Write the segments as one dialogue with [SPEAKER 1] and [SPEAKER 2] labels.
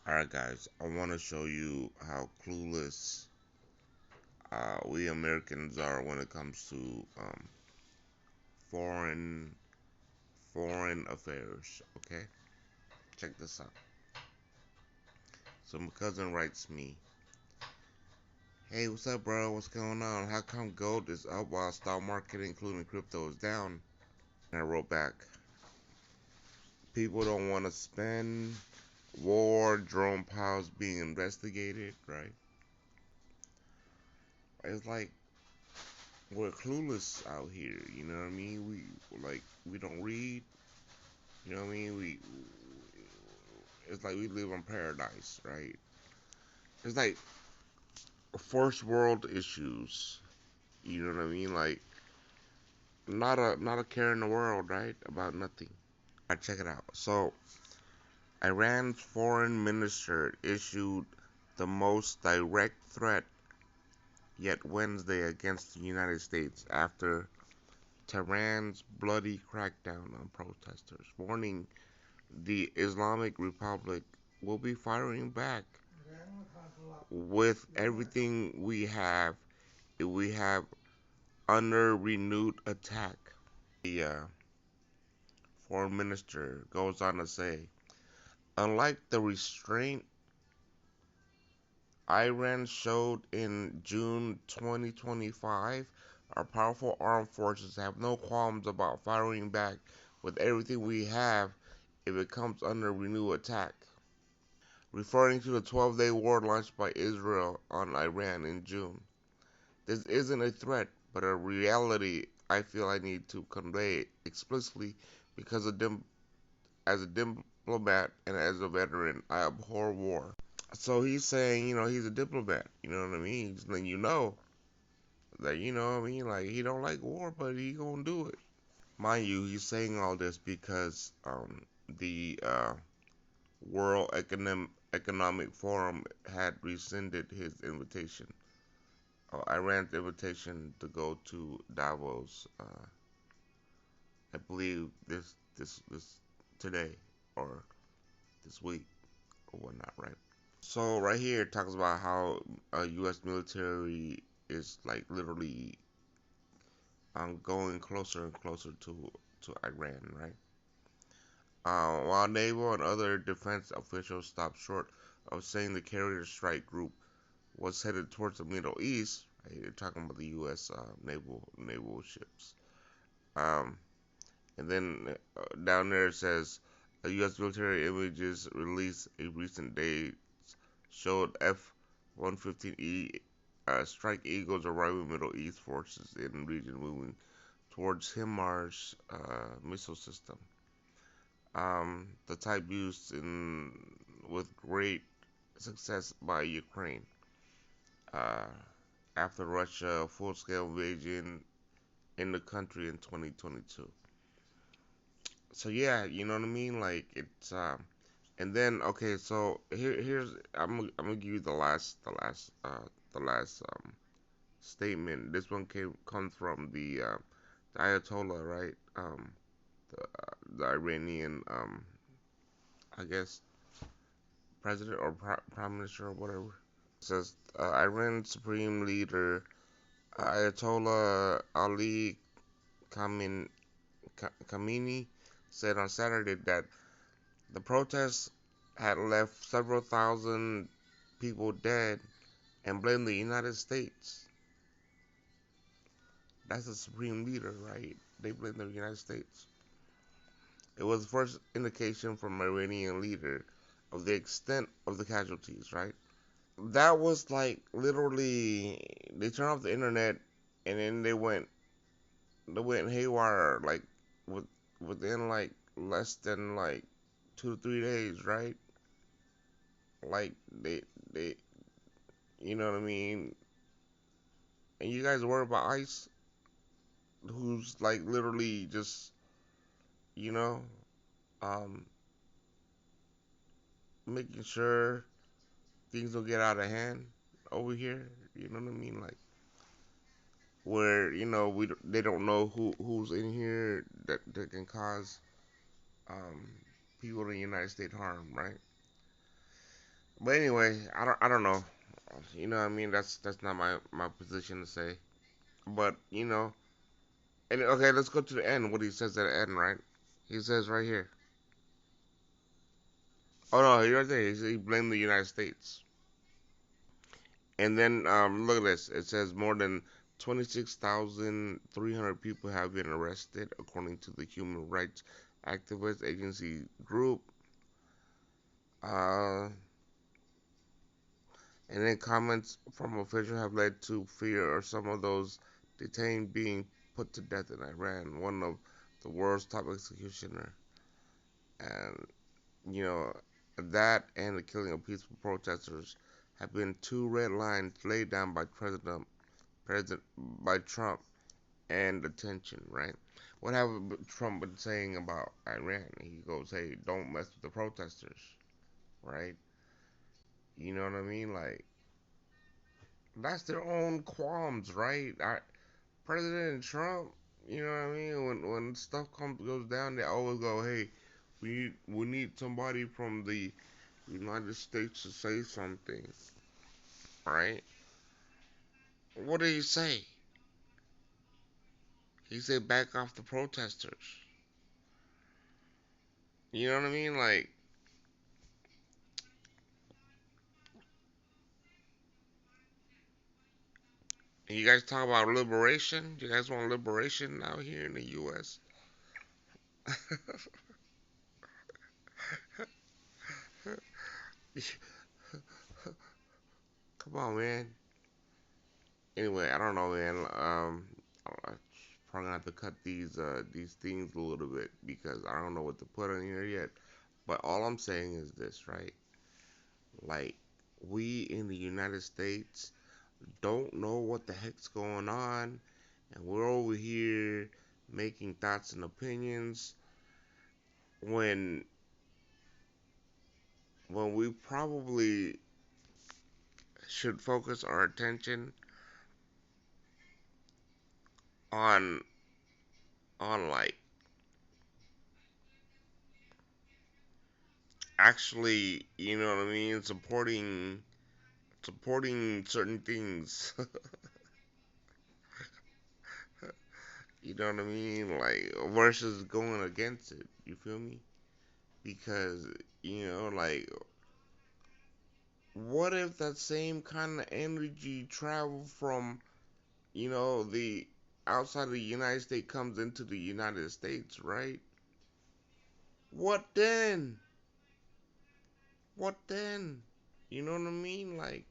[SPEAKER 1] Alright guys, I want to show you how clueless we Americans are when it comes to foreign foreign affairs. Okay, check this out. So my cousin writes me, "Hey, what's up, bro? What's going on? How come gold is up while stock market, including crypto, is down?" And I wrote back, "People don't want to spend. War, Jerome Powell's being investigated, right? It's like we're clueless out here. You know what I mean? We don't read. You know what I mean? We It's like we live in paradise, right? It's like first world issues. You know what I mean? Like not a care in the world, right? About nothing. I check it out. So Iran's foreign minister issued the most direct threat yet Wednesday against the United States after Tehran's bloody crackdown on protesters, warning the Islamic Republic will be firing back with everything we have if we have under renewed attack. The foreign minister goes on to say, unlike the restraint Iran showed in June 2025, our powerful armed forces have no qualms about firing back with everything we have if it comes under renewed attack. Referring to the 12-day war launched by Israel on Iran in June. This isn't a threat, but a reality I feel I need to convey explicitly because as a diplomat and as a veteran, I abhor war. So he's saying, he's a diplomat. You know what I mean? He's letting you know that, what I mean? Like, he don't like war, but he gonna do it. Mind you, he's saying all this because the World Economic Forum had rescinded his invitation, Iran's invitation to go to Davos. I believe this today or this week or whatnot, right? So right here it talks about how U.S. military is like literally going closer and closer to Iran, right? While naval and other defense officials stopped short of saying the carrier strike group was headed towards the Middle East, right? They're talking about the U.S. Naval ships. Um, and then down there it says U.S. military images released a recent day showed F-115E Strike Eagles arriving Middle East forces in the region moving towards HIMARS missile system. The type used with great success by Ukraine uh, after Russia full-scale invasion in the country in 2022. So yeah, you know what I mean? Like it's and then okay, so here's I'm gonna give you the last statement. This one comes from the Ayatollah, right? The Iranian I guess president or prime minister or whatever. It says Iran Supreme Leader Ayatollah Ali Khamenei Khamenei said on Saturday that the protests had left several thousand people dead and blamed the United States. That's the supreme leader, right? They blame the United States. It was the first indication from Iranian leader of the extent of the casualties, right? That was like literally they turned off the internet and then they went haywire like with within like less than like 2 to 3 days, right? Like they you know what I mean? And you guys worry about ICE, who's like literally just you know um making sure things don't get out of hand over here. You know what I mean? Like where they don't know who's in here that can cause um people in the United States harm, right? But anyway, I don't know. You know what I mean? That's not my position to say. But and okay, let's go to the end. What he says at the end, right? He says right here. Oh no, he right there. He blamed the United States. And then look at this. It says more than 26,300 people have been arrested, according to the human rights activist agency group. Uh, and then comments from officials have led to fear of some of those detained being put to death in Iran, one of the world's top executioner. And you know that and the killing of peaceful protesters have been two red lines laid down by President by Trump and attention, right? What have Trump been saying about Iran? He goes, "Hey, don't mess with the protesters," right? You know what I mean? Like that's their own qualms, right? President Trump, you know what I mean? When stuff comes goes down, they always go, "Hey, we need somebody from the United States to say something," right? What did he say? He said, "Back off the protesters." You know what I mean? Like, you guys talk about liberation. You guys want liberation out here in the U.S.? Come on, man. Anyway, I don't know, man. I'm probably gonna have to cut these things a little bit because I don't know what to put in here yet. But all I'm saying is this, right? Like, we in the United States don't know what the heck's going on, and we're over here making thoughts and opinions when we probably should focus our attention on like actually, you know what I mean, supporting certain things. You know what I mean? Like versus going against it. You feel me? Because like, what if that same kind of energy travel from the outside of the United States comes into the United States, right? What then? What then? You know what I mean? Like,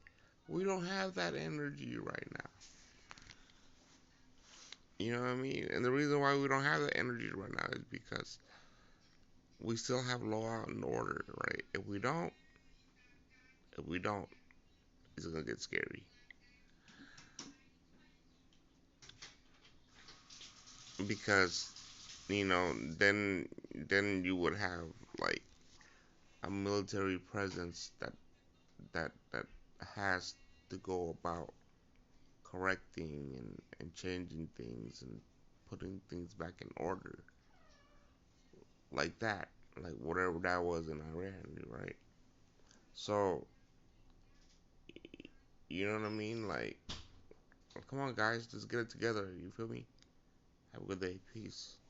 [SPEAKER 1] we don't have that energy right now. You know what I mean? And the reason why we don't have that energy right now is because we still have law and order, right? If we don't, it's gonna get scary. Because, then you would have like a military presence that has to go about correcting and changing things and putting things back in order like that, like whatever that was in Iran, right? So you know what I mean? Like, come on, guys, let's get it together. You feel me? Have a good day. Peace.